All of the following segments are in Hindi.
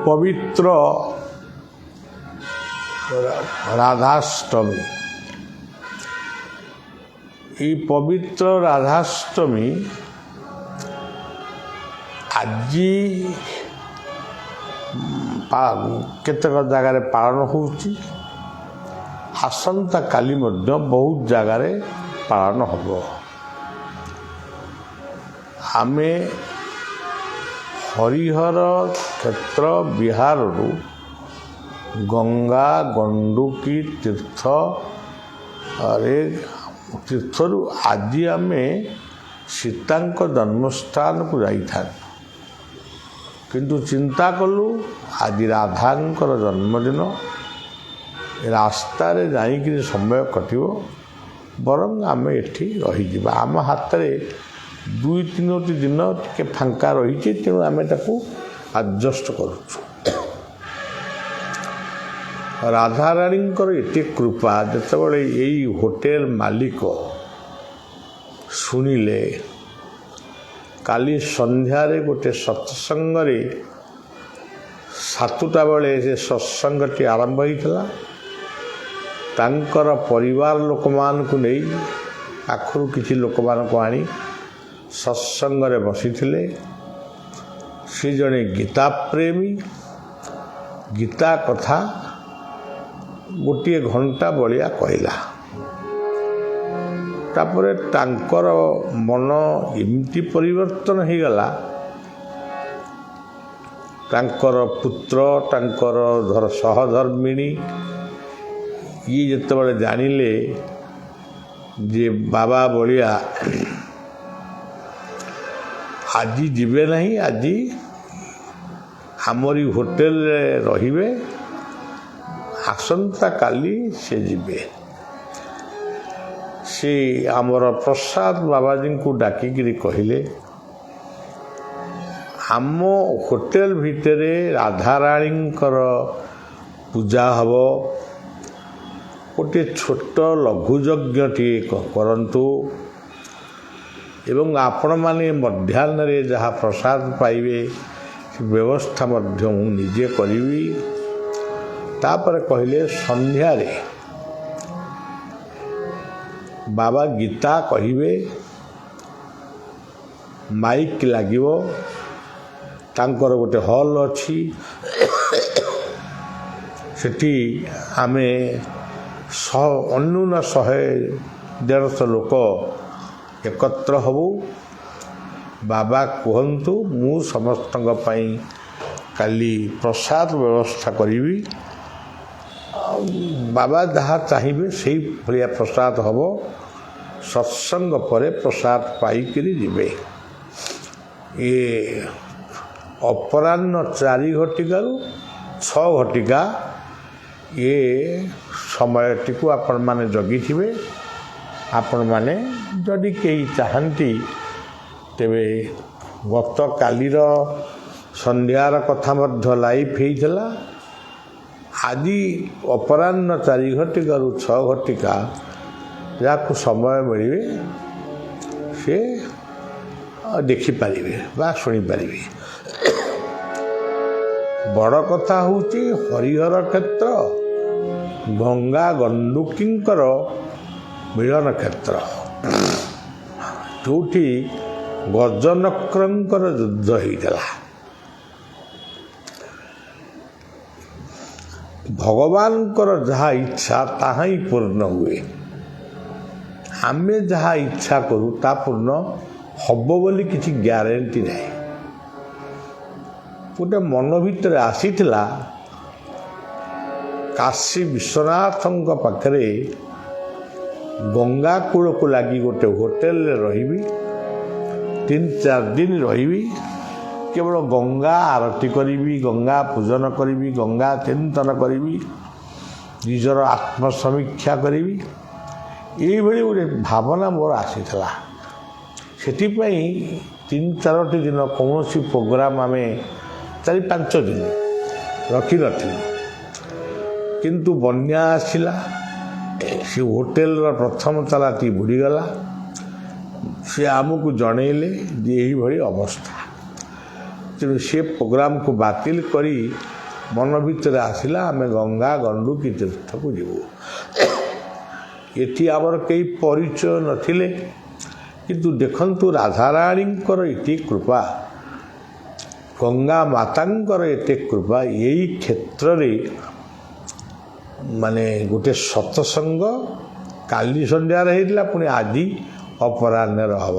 पवित्र राधाष्टमी ये पवित्र राधाष्टमी आज केतक जगार पालन होउची आसंता काली मध्य बहुत जगार पालन हब आमे हरिहर क्षेत्र बिहार गंगा गंडुकी तीर्थ अरे तीर्थरु आज आमे सीतांक जन्मस्थान को जाई था किंतु चिंता कलु आज राधांकर जन्मदिन रास्तार जाइक समय कटिव बरं आम एठी रही आम हाथ में 2-3 दिन टे फांका रही तेणु आम आडजस्ट करुचु राधाराणींकर एते कृपा जितेबाला यही होटेल मालिक शुणिले काली संध्यारे गोटे सत्संग 7टा बेले से सत्संगटी आरंभ होता तांकर परिवार लोक मान को नहीं पाखरु किसी लोक मान को आनी सत्संग रे बसी थिले से जड़े गीता प्रेमी गीता कथा गोटे घंटा बलिया कहला तापरे तांकर मन एमती परिवर्तन हो गला तांकर पुत्र तांकर सहधर्मिणी ये जिते जानिले जे बाबा बलिया आज जीवे नहीं आज आमरी होटेल रहिबे आसंता काली से जीवे से आमर प्रसाद बाबाजी को डाकिकी कहले आम होटेल भितरे राधाराणींकर पूजा हब गोटे छोट लघुयज्ञ करंतु एवं आपण माने मध्याह्न जहाँ प्रसाद पाइबे व्यवस्था मध्य निजे करी तापर कहले संध्या रे बाबा गीता कहिबे माइक लागिवो तांकर गोटे हॉल अच्छी सेठी आमे अन्यून 100-150 लोक एकत्र हबू बाबा कहतु मु समस्त काली प्रसाद व्यवस्था करी ବାବା ଯାହା ଚାହିଁବେ ସେଇ ଭଳିଆ ପ୍ରସାଦ ହେବ। ସତ୍ସଙ୍ଗ ପରେ ପ୍ରସାଦ ପାଇକରି ଯିବେ। ଏ ଅପରାହ୍ନ 4 ଘଟିକାରୁ 6 ଘଟିକା ଏ ସମୟଟିକୁ ଆପଣମାନେ ଜଗିଥିବେ। ଆପଣମାନେ ଯଦି କେହି ଚାହାନ୍ତି ତେବେ ଗତକାଲିର ସନ୍ଧ୍ୟାର କଥା ମଧ୍ୟ ଲାଇଭ୍ ହେଇଥିଲା। ଆଜି ଅପରାହ୍ନ 4 ଘଟିକାରୁ 6 ଘଟିକା ଯାହାକୁ ସମୟ ମିଳିବେ ସେ ଦେଖିପାରିବେ ବା ଶୁଣିପାରିବେ। ବଡ଼ କଥା ହେଉଛି ହରିହର କ୍ଷେତ୍ର ଗଙ୍ଗା ଗଣ୍ଡୁକୀଙ୍କର ମିଳନ କ୍ଷେତ୍ର, ଯେଉଁଠି ଗଜନକ୍ରଙ୍କର ଯୁଦ୍ଧ ହେଇଥିଲା। ଭଗବାନଙ୍କର ଯାହା ଇଚ୍ଛା ତାହା ହିଁ ପୂର୍ଣ୍ଣ ହୁଏ। ଆମେ ଯାହା ଇଚ୍ଛା କରୁ ତା ପୂର୍ଣ୍ଣ ହେବ ବୋଲି କିଛି ଗ୍ୟାରେଣ୍ଟି ନାହିଁ। ଗୋଟେ ମନ ଭିତରେ ଆସିଥିଲା କାଶୀ ବିଶ୍ୱନାଥଙ୍କ ପାଖରେ ଗଙ୍ଗା କୂଳକୁ ଲାଗି ଗୋଟେ ହୋଟେଲରେ ରହିବି, 3-4 ଦିନ ରହିବି, କେବଳ ଗଙ୍ଗା ଆରତି କରିବି, ଗଙ୍ଗା ପୂଜନ କରିବି, ଗଙ୍ଗା ଚିନ୍ତନ କରିବି, ନିଜର ଆତ୍ମସମୀକ୍ଷା କରିବି, ଏଇଭଳି ଗୋଟେ ଭାବନା ମୋର ଆସିଥିଲା। ସେଥିପାଇଁ 3-4ଟି ଦିନ କୌଣସି ପ୍ରୋଗ୍ରାମ ଆମେ 4-5 ଦିନ ରଖିନଥିଲୁ। କିନ୍ତୁ ବନ୍ୟା ଆସିଲା, ସେ ହୋଟେଲର ପ୍ରଥମ ତାଲାଟି ବୁଡ଼ିଗଲା। ସେ ଆମକୁ ଜଣେଇଲେ ଯେ ଏହିଭଳି ଅବସ୍ଥା। ତେଣୁ ସେ ପ୍ରୋଗ୍ରାମକୁ ବାତିଲ କରି ମନ ଭିତରେ ଆସିଲା ଆମେ ଗଙ୍ଗା ଗଣ୍ଡୁକୀ ତୀର୍ଥକୁ ଯିବୁ। ଏଠି ଆମର କେହି ପରିଚୟ ନଥିଲେ, କିନ୍ତୁ ଦେଖନ୍ତୁ ରାଧାରାଣୀଙ୍କର ଏତେ କୃପା, ଗଙ୍ଗା ମାତାଙ୍କର ଏତେ କୃପା। ଏଇ କ୍ଷେତ୍ରରେ ମାନେ ଗୋଟେ ସତ୍ସଙ୍ଗ କାଲି ସନ୍ଧ୍ୟାରେ ହେଇଥିଲା, ପୁଣି ଆଜି ଅପରାହ୍ନରେ ହେବ।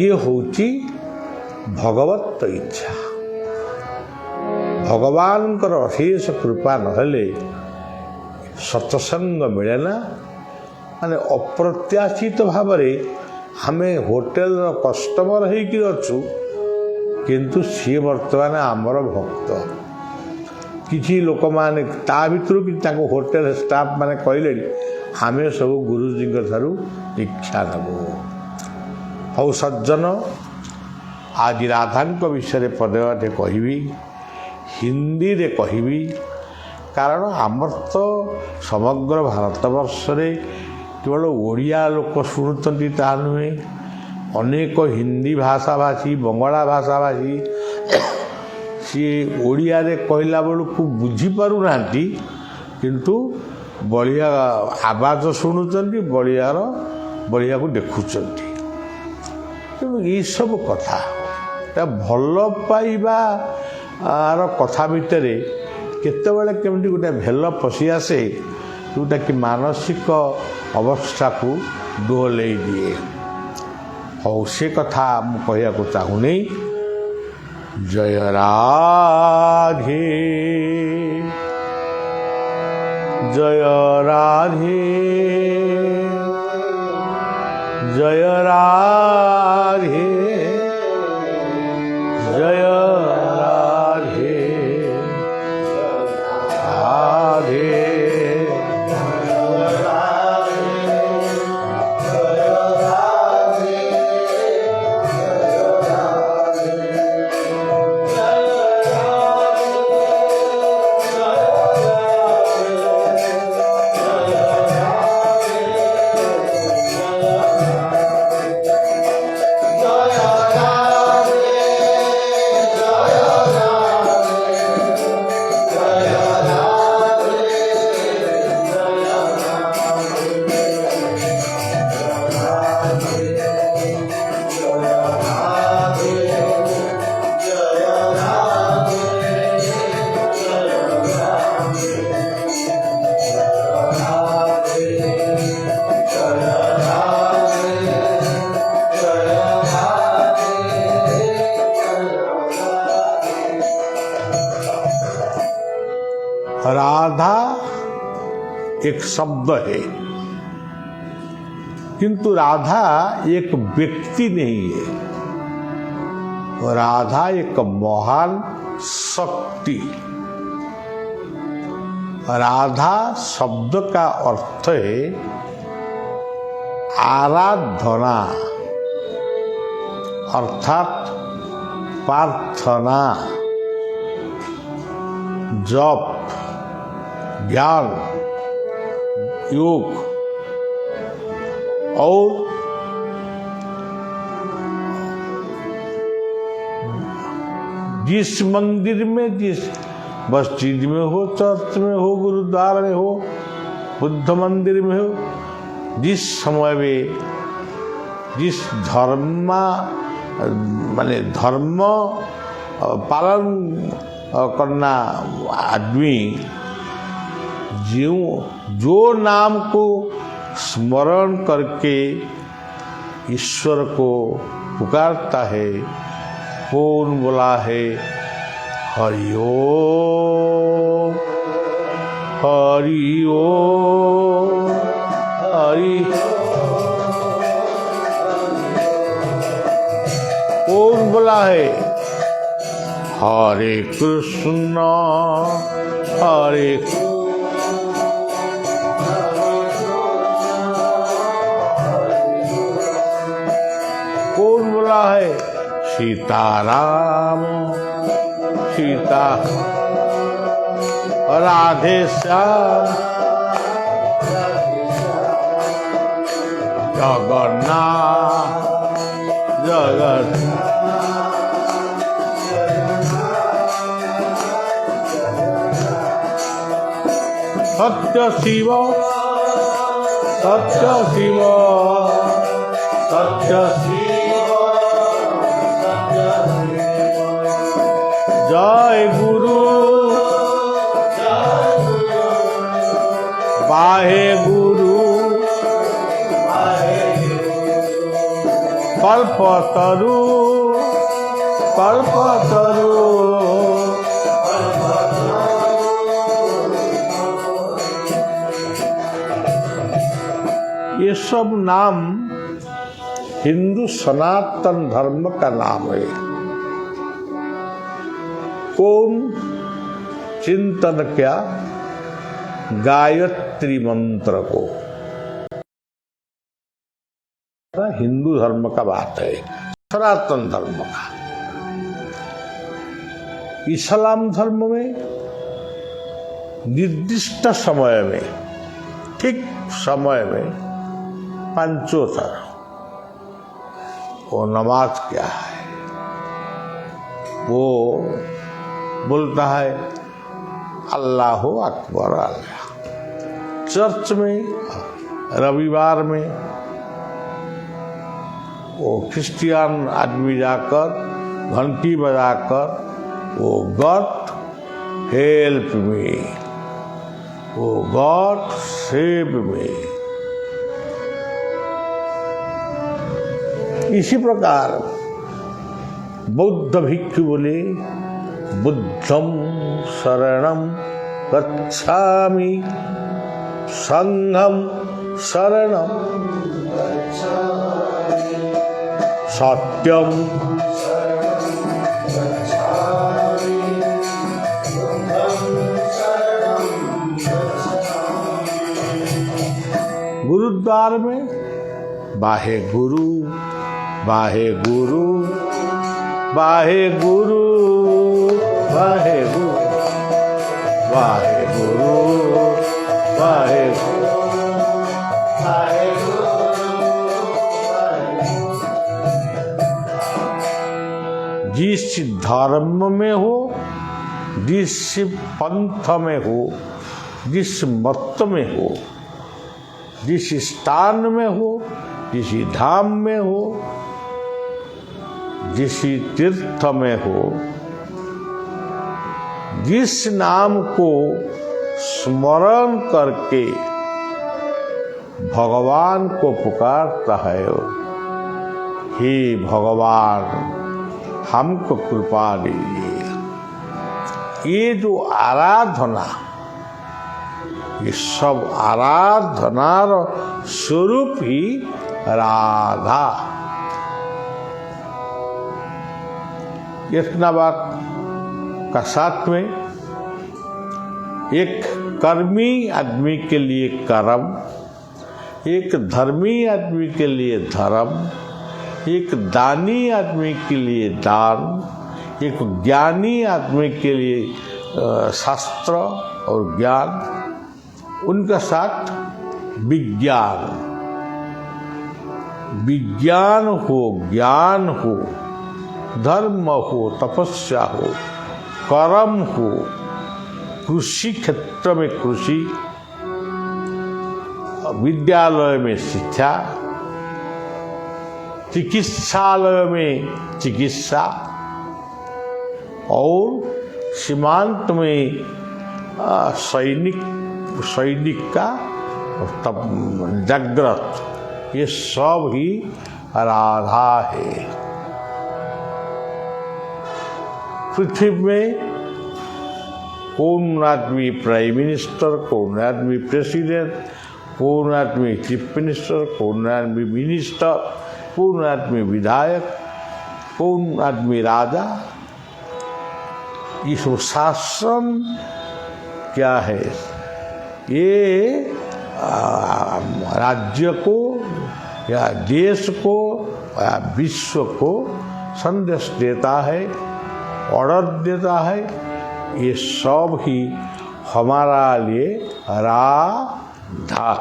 ଇଏ ହେଉଛି ଭଗବତ ଇଚ୍ଛା। ଭଗବାନଙ୍କର ଅଶେଷ କୃପା ନହେଲେ ସତ୍ସଙ୍ଗ ମିଳେ ନା। ମାନେ ଅପ୍ରତ୍ୟାଶିତ ଭାବରେ ଆମେ ହୋଟେଲର କଷ୍ଟମର ହେଇକି ଅଛୁ, କିନ୍ତୁ ସିଏ ବର୍ତ୍ତମାନ ଆମର ଭକ୍ତ। କିଛି ଲୋକମାନେ ତା ଭିତରୁ କିଛି ତାଙ୍କ ହୋଟେଲ ଷ୍ଟାଫ୍ ମାନେ କହିଲେଣି ଆମେ ସବୁ ଗୁରୁଜୀଙ୍କ ଠାରୁ ଦୀକ୍ଷା ନେବୁ। ହଉ ସଜ୍ଜନ, ଆଜି ରାଧାଙ୍କ ବିଷୟରେ ପଦେ ଅଧେ କହିବି, ହିନ୍ଦୀରେ କହିବି। କାରଣ ଆମର ତ ସମଗ୍ର ଭାରତବର୍ଷରେ କେବଳ ଓଡ଼ିଆ ଲୋକ ଶୁଣୁଛନ୍ତି ତାହା ନୁହେଁ, ଅନେକ ହିନ୍ଦୀ ଭାଷାଭାଷୀ, ବଙ୍ଗଳା ଭାଷାଭାଷୀ ସିଏ ଓଡ଼ିଆରେ କହିଲା ବେଳକୁ ବୁଝିପାରୁନାହାନ୍ତି, କିନ୍ତୁ ବଳିଆ ଆବାଜ ଶୁଣୁଛନ୍ତି, ବଳିଆକୁ ଦେଖୁଛନ୍ତି। ତେଣୁ ଏଇସବୁ କଥା ଭଲ ପାଇବାର କଥା ଭିତରେ କେତେବେଳେ କେମିତି ଗୋଟେ ଭେଲ ପଶି ଆସେ, ଯେଉଁଟାକି ମାନସିକ ଅବସ୍ଥାକୁ ଦୋହଲେଇ ଦିଏ। ହଉ ସେ କଥା ମୁଁ କହିବାକୁ ଚାହୁଁନି। ଜୟ ରାଧେ ଜୟ ରାଧେ ଜୟ ରାଧେ ଜୟ ରାଧେ ରାଧେ। राधा एक शब्द है, किंतु राधा एक व्यक्ति नहीं है। राधा एक महान शक्ति। राधा शब्द का अर्थ है आराधना, अर्थात प्रार्थना, जप, ज्ञान, योग। और जिस मंदिर में, जिस मस्जिद में हो, चर्च में हो, गुरुद्वारा में हो, बुद्ध मंदिर में हो, जिस समय में जिस धर्म माने धर्म पालन करना आदमी जो नाम को स्मरण करके ईश्वर को पुकारता है, कौन बोला है हरि ओम, हरि ओम, हरि। कौन बोला है हरे कृष्ण, हरे कौन बोला है सीताराम, सीता राधे श्याम, जगन्नाथ, जगन्नाथ। सत्य शिव, सत्य शिव, सत्य शिव, सत्य शिव। जय गुरु, वाहे गुरु, कल्पतरु, कल्पतरु। ये सब नाम हिंदू सनातन धर्म का नाम है। कौन चिंतन क्या गायत्री मंत्र को, हिंदू धर्म का बात है, सनातन धर्म का। इस्लाम धर्म में निर्दिष्ट समय में, ठीक समय में पांचों तरह वो नमाज क्या है, वो बोलता है अल्लाह अकबर अल्लाह। चर्च में रविवार में वो क्रिश्चियन आदमी जाकर घंटी बजाकर वो गॉड हेल्प मी, वो गॉड सेव मी। इसी प्रकार बौद्ध भिक्षु बोले बुद्धम शरणम गच्छामि, संघम शरणम सत्यम, गुरुद्वार में वाहे गुरु, वाहे गुरु, वाहे गुरु, वाहे गुरु, वाहे गुरु, वाहे गुरु, वाहे गुरु। जिस धर्म में हो, जिस पंथ में हो, जिस मत में हो, जिस स्थान में हो, जिस धाम में हो, जिस तीर्थ में हो, जिस नाम को स्मरण करके भगवान को पुकारता है, हे भगवान हमको कृपा दीजिए। ये जो आराधना ये सब आराधनार स्वरूप ही राधा। इतना बात का साथ में एक कर्मी आदमी के लिए कर्म, एक धर्मी आदमी के लिए धर्म, एक दानी आदमी के लिए दान, एक ज्ञानी आदमी के लिए शास्त्र और ज्ञान, उनका साथ विज्ञान। विज्ञान हो, ज्ञान हो, धर्म हो, तपस्या हो, कर्म हो, कृषि क्षेत्र में कृषि, विद्यालय में शिक्षा, चिकित्सालय में चिकित्सा और सीमांत में सैनिक का तब जागृत, ये सब ही राधा है। पृथ्वी में कौन आदमी प्राइम मिनिस्टर, कौन आदमी प्रेसिडेंट, कौन आदमी चीफ मिनिस्टर, कौन आदमी मिनिस्टर, कौन आदमी विधायक, कौन आदमी राजा, ये सब शासन क्या है? ये राज्य को या देश को या विश्व को संदेश देता है, ऑर्डर देता है। ये सब ही हमारा लिए राधा।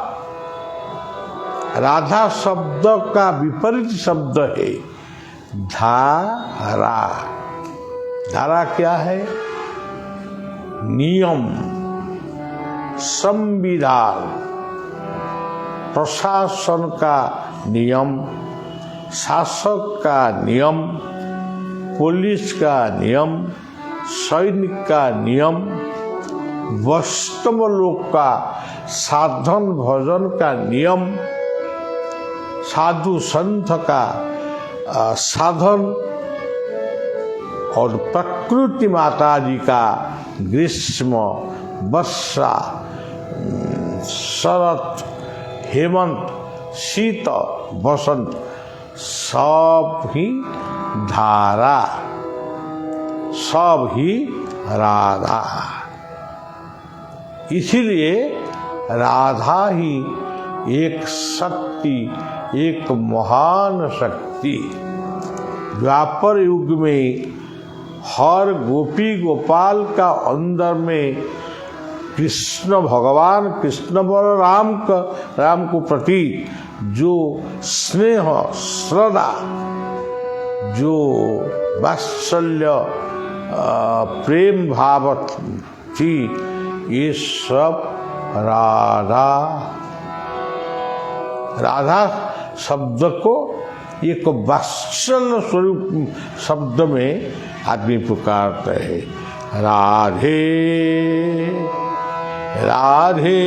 राधा शब्द का विपरीत शब्द है धारा। धारा क्या है? नियम, संविधान, प्रशासन का नियम, शासक का नियम, पुलिस का नियम, सैनिक का नियम, वैष्णव लोग का साधन भजन का नियम, साधु संत का साधन और प्रकृति माता जी का ग्रीष्म, वर्षा, शरत, हेमंत, शीत, बसंत, सब ही धारा, सब ही राधा। इसीलिए राधा ही एक शक्ति, एक महान शक्ति। द्वापर युग में हर गोपी गोपाल का अंदर में कृष्ण भगवान, कृष्ण बलराम को प्रति जो स्नेह, श्रद्धा, जो वात्सल्य, प्रेम भाव थी, ये सब राधा। राधा शब्द को एक वात्सल्य स्वरूप शब्द में आदमी पुकारते हैं, राधे राधे।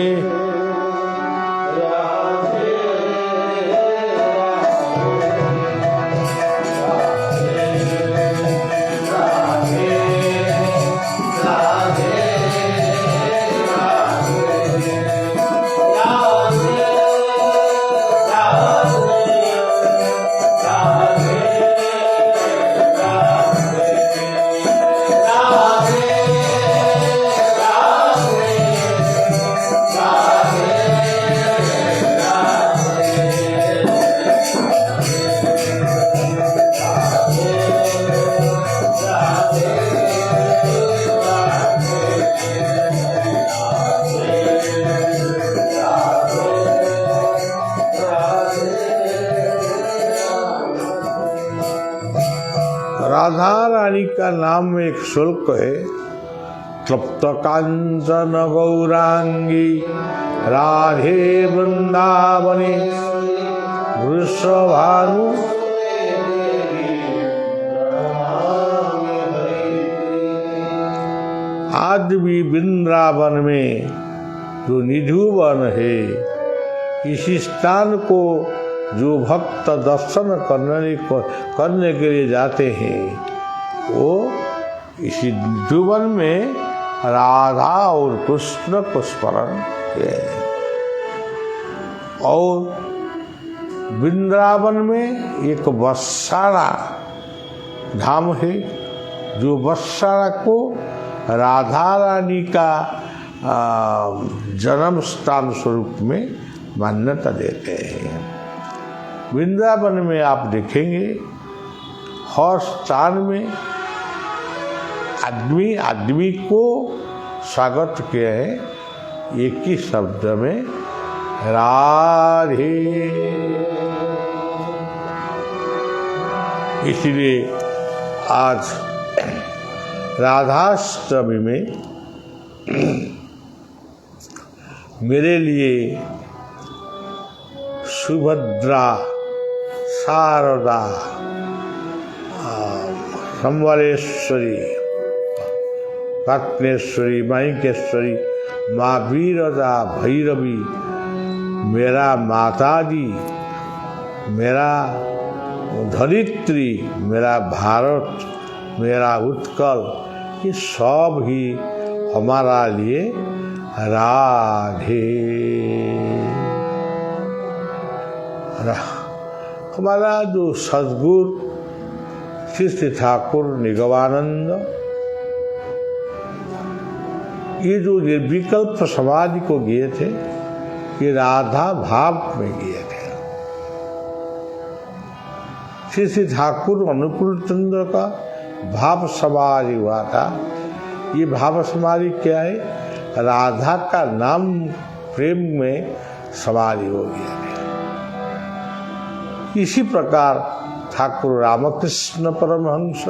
राधा रानी का नाम में एक श्लोक है, तप्त कांचन गौरांगी राधे वृंदावने वृषभानु। आज भी वृंदावन में जो निधुवन है, इसी स्थान को जो भक्त दर्शन करने के लिए जाते हैं, वो इसी निधुवन में राधा और कृष्ण को स्मरण किए। और वृंदावन में एक बरसाना धाम है, जो बरसाना को राधा रानी का जन्म स्थान स्वरूप में मान्यता देते हैं। वृंदावन में आप देखेंगे हर स्थान में आदमी को स्वागत किया है एक ही शब्द में, राधे। इसलिए आज राधाष्टमी में मेरे लिए सुभद्रा, शारदा, संवलेश्वरी, रत्नेश्वरी, माणिकेश्वरी, माँ वीरजा, भैरवी, मेरा माताजी, मेरा धरित्री, मेरा भारत, मेरा उत्कल, ये सब ही हमारा लिए राधे। हमारा जो सद्गुरु श्री ठाकुर निगमानंद, ये जो निर्विकल्प समाधि को गए थे, ये राधा भाव में गए थे। श्री ठाकुर अनुकूल चंद्र का भाव समाधि हुआ था। ये भाव समाधि क्या है? राधा का नाम प्रेम में समाधि हो गया है। इसी प्रकार ठाकुर रामकृष्ण परमहंस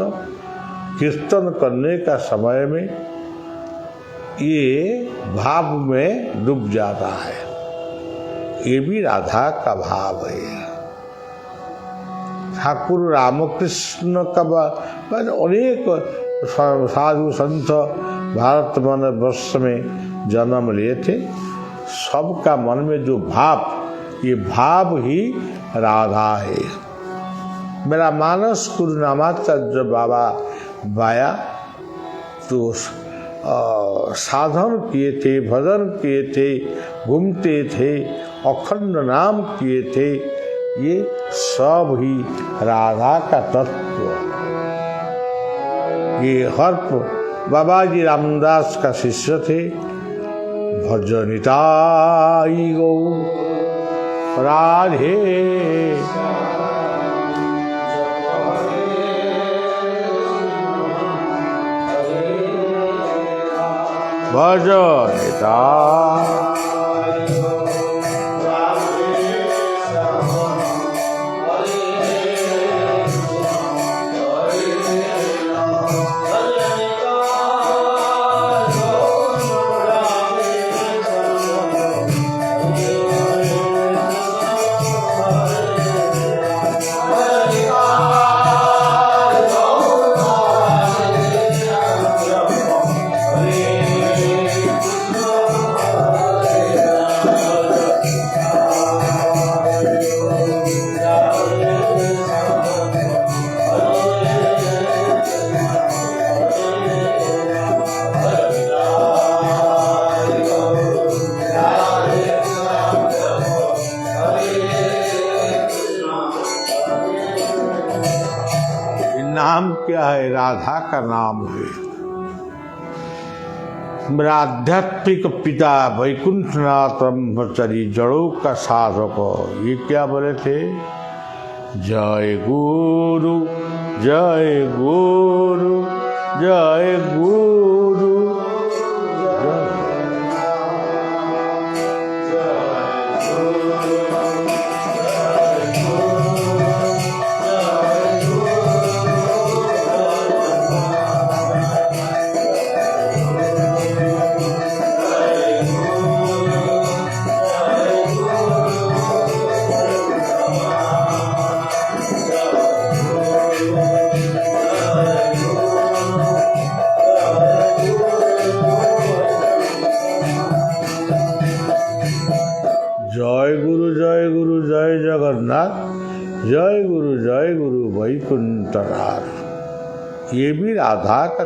कीर्तन करने का समय में ये भाव में डूब जाता है। ये भी राधा का भाव है। ठाकुर रामकृष्ण का अनेक साधु संत भारत वर्ष में जन्म लिए थे। सबका मन में जो भाव, ये भाव ही राधा है। मेरा मानस गुरु नामाचार्य बाबा बाया तो साधन किए थे, भजन किए थे, घूमते थे, अखंड नाम किए थे। ये सब ही राधा का तत्व। ये हर बाबा जी रामदास का शिष्य थे। भजनिताई गौ राधे, भजनिता नाम क्या है? राधा का नाम है। मेरा आध्यात्मिक पिता वैकुंठनाथ ब्रह्मचारी, जड़ों का साधक, ये क्या बोले थे? जय गुरु, जय गुरु, जय गुरु, जय गुरु वैकुंठनाथ। ये भी राधा का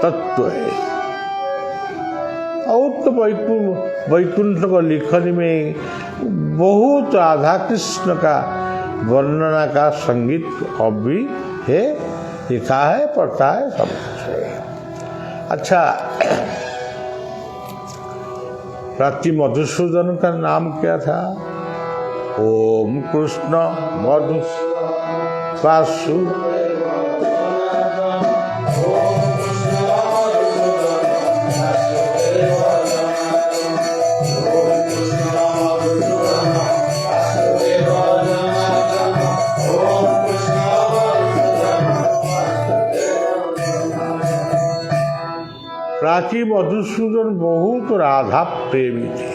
तत्व है। और तो वैकुंठ को लिखने में बहुत राधा कृष्ण का वर्णना का संगीत अब भी है, लिखा है, पढ़ता है, सब कुछ है। अच्छा, प्राची मधुसूदन का नाम क्या था? ओम कृष्ण मधु वासु प्राची मधुसूदन बहुत राधा प्रेमी थे।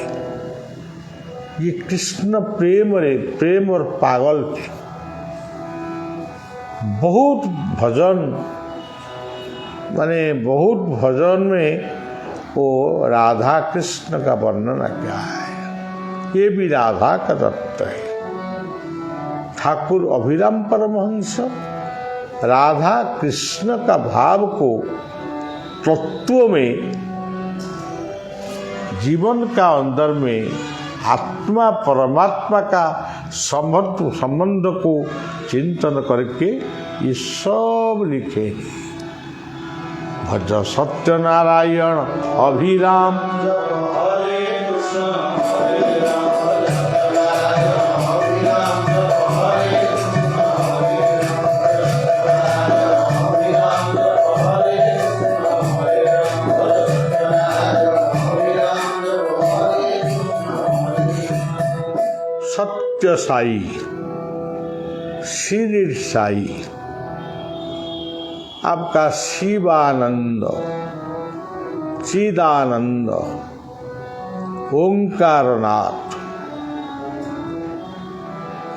ये कृष्ण प्रेम और पागल थे। बहुत भजन में वो राधा कृष्ण का वर्णन क्या है, ये भी राधा का तत्व है। ठाकुर अभिराम परमहंस राधा कृष्ण का भाव को तत्व में, जीवन का अंदर में आत्मा परमात्मा का संबंध को चिंतन करके ये सब लिखे। भज सत्यनारायण अभिराम सत्य साई, शिरिड साई, आपका शिवानंद, चिदानंद, ओंकारनाथ,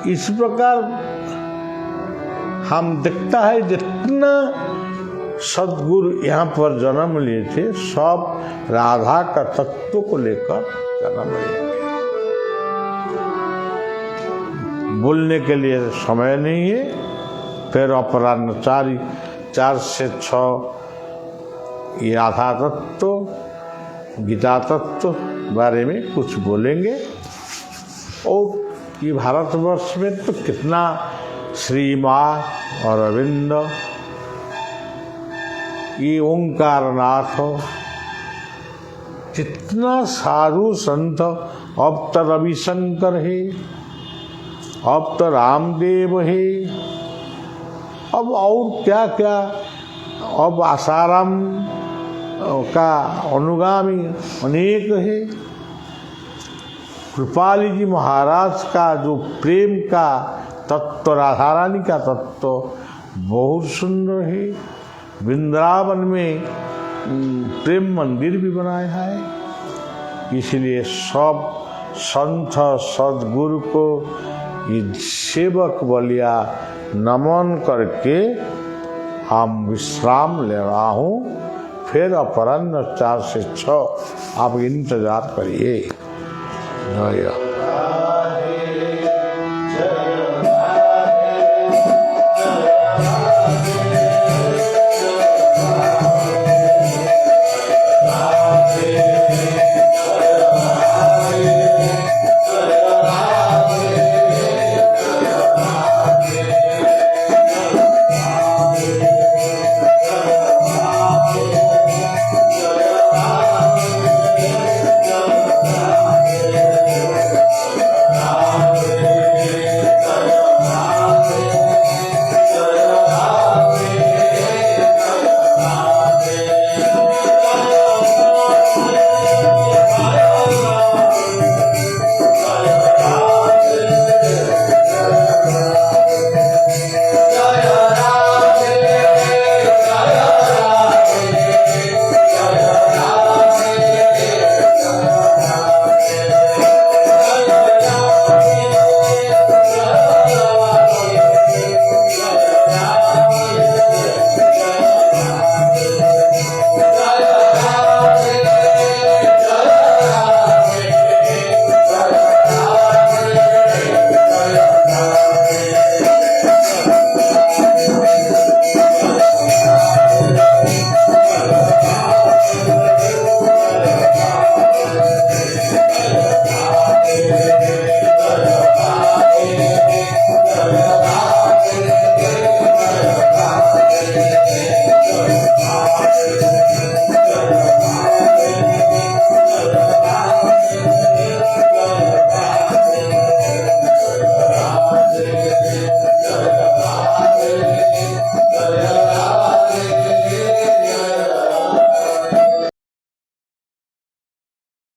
इस प्रकार हम देखता है जितना सद्गुरु यहाँ पर जन्म लिए थे, सब राधा का तत्व को लेकर जन्म लिए। बोलने के लिए समय नहीं है, फिर अपराह्न 4 से 6 ये राधा तत्व, गीता तत्व बारे में कुछ बोलेंगे। और ये भारतवर्ष में तो कितना श्री माँ और अरविंद, ये ओंकारनाथ, कितना साधु संत, अब तो रविशंकर है, अब तो रामदेव है, अब और क्या क्या, अब आसाराम का अनुगामी अनेक है। कृपाली जी महाराज का जो प्रेम का तत्व, राधा रानी का तत्व बहुत सुंदर है। वृंदावन में प्रेम मंदिर भी बनाया है। इसलिए सब संत सदगुरु को ये सेवक बलिया नमन करके हम विश्राम ले रहा हूँ। फिर अपराह्न 4 से 6 आप इंतजार करिए। जय जय